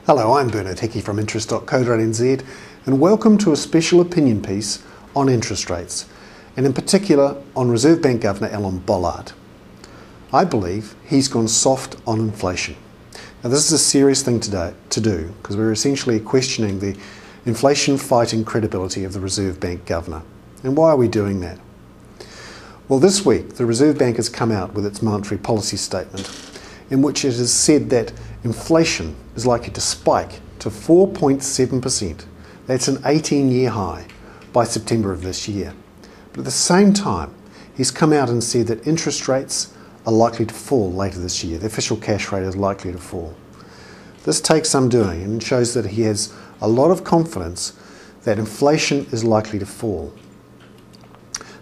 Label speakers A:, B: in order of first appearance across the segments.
A: Hello, I'm Bernard Hickey from interest.co.nz and welcome to a special opinion piece on interest rates, and in particular on Reserve Bank Governor Alan Bollard. I believe he's gone soft on inflation. Now this is a serious thing to do because we're essentially questioning the inflation fighting credibility of the Reserve Bank Governor. And why are we doing that? Well, this week the Reserve Bank has come out with its monetary policy statement in which it has said that inflation is likely to spike to 4.7%. That's an 18-year high by September of this year. But at the same time, he's come out and said that interest rates are likely to fall later this year. The official cash rate is likely to fall. This takes some doing and shows that he has a lot of confidence that inflation is likely to fall.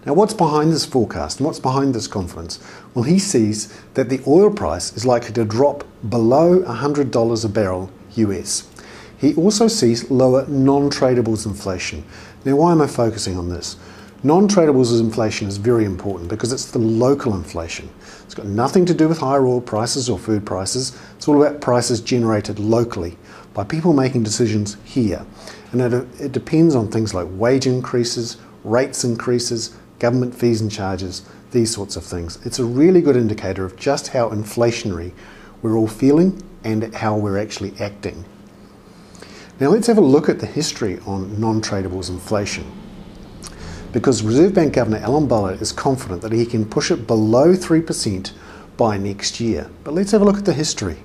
A: Now, what's behind this forecast and what's behind this confidence? Well, he sees that the oil price is likely to drop below $100 a barrel US. He also sees lower non-tradeables inflation. Now, why am I focusing on this? Non-tradeables inflation is very important because it's the local inflation. It's got nothing to do with higher oil prices or food prices. It's all about prices generated locally by people making decisions here. And it depends on things like wage increases, rates increases, government fees and charges, these sorts of things. It's a really good indicator of just how inflationary we're all feeling and how we're actually acting. Now let's have a look at the history on non-tradeables inflation. Because Reserve Bank Governor Alan Bollard is confident that he can push it below 3% by next year. But let's have a look at the history.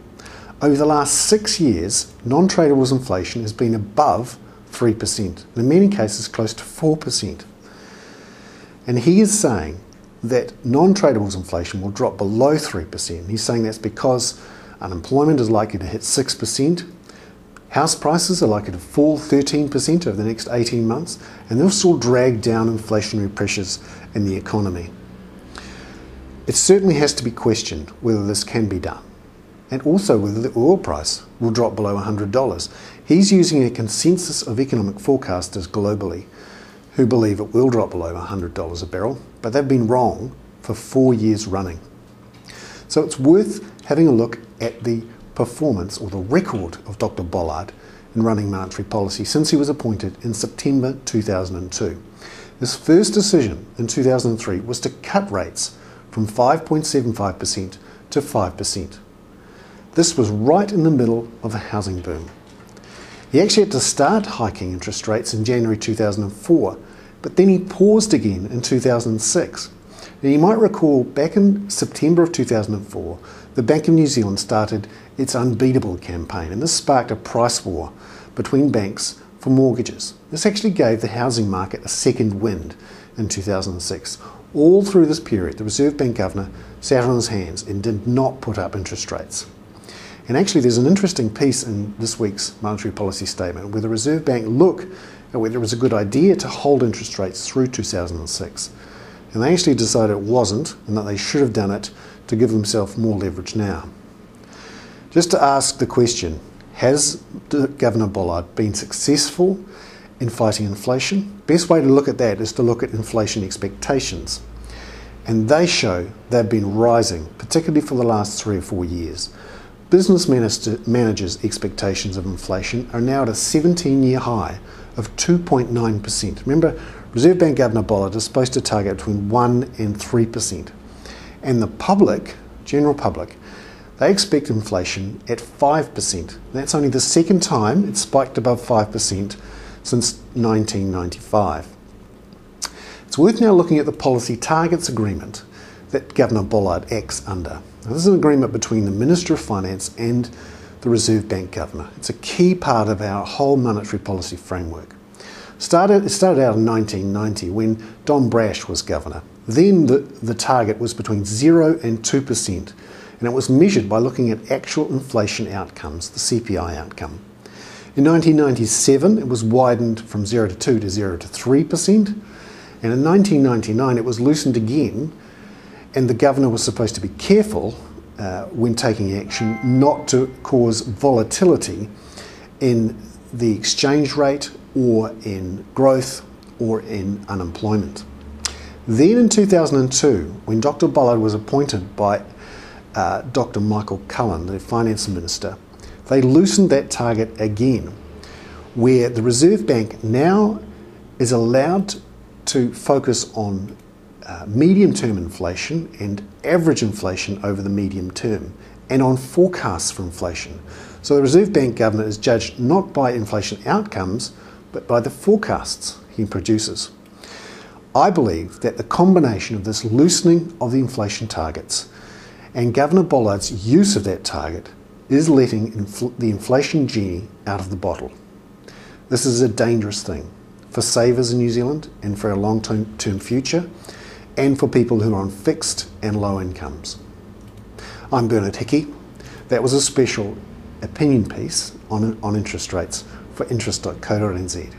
A: Over the last 6 years, non-tradeables inflation has been above 3%, and in many cases close to 4%. And he is saying that non-tradeables inflation will drop below 3%. He's saying that's because unemployment is likely to hit 6%, house prices are likely to fall 13% over the next 18 months, and they'll still drag down inflationary pressures in the economy. It certainly has to be questioned whether this can be done, and also whether the oil price will drop below $100. He's using a consensus of economic forecasters globally who believe it will drop below $100 a barrel, but they've been wrong for 4 years running. So it's worth having a look at the performance or the record of Dr. Bollard in running monetary policy since he was appointed in September 2002. His first decision in 2003 was to cut rates from 5.75% to 5%. This was right in the middle of the housing boom. He actually had to start hiking interest rates in January 2004, but then he paused again in 2006. Now you might recall back in September of 2004, the Bank of New Zealand started its Unbeatable campaign, and this sparked a price war between banks for mortgages. This actually gave the housing market a second wind in 2006. All through this period, the Reserve Bank Governor sat on his hands and did not put up interest rates. And actually there's an interesting piece in this week's monetary policy statement where the Reserve Bank look at whether it was a good idea to hold interest rates through 2006. And they actually decided it wasn't, and that they should have done it to give themselves more leverage now. Just to ask the question, has Governor Bollard been successful in fighting inflation? Best way to look at that is to look at inflation expectations. And they show they've been rising, particularly for the last 3 or 4 years. Business managers' expectations of inflation are now at a 17-year high of 2.9%. Remember, Reserve Bank Governor Bollard is supposed to target between 1 and 3%. And the public, general public, they expect inflation at 5%. That's only the second time it's spiked above 5% since 1995. It's worth now looking at the policy targets agreement that Governor Bollard acts under. Now, this is an agreement between the Minister of Finance and the Reserve Bank Governor. It's a key part of our whole monetary policy framework. It started out in 1990 when Don Brash was Governor. Then the target was between 0 and 2%, and it was measured by looking at actual inflation outcomes, the CPI outcome. In 1997, it was widened from 0 to 2 to 0 to 3%, and in 1999 it was loosened again, and the Governor was supposed to be careful when taking action not to cause volatility in the exchange rate or in growth or in unemployment. Then in 2002, when Dr. Bollard was appointed by Dr. Michael Cullen, the Finance Minister, they loosened that target again, where the Reserve Bank now is allowed to focus on medium-term inflation and average inflation over the medium term, and on forecasts for inflation. So the Reserve Bank Governor is judged not by inflation outcomes, but by the forecasts he produces. I believe that the combination of this loosening of the inflation targets and Governor Bollard's use of that target is letting the inflation genie out of the bottle. This is a dangerous thing for savers in New Zealand and for our long-term future, and for people who are on fixed and low incomes. I'm Bernard Hickey. That was a special opinion piece on interest rates for interest.co.nz.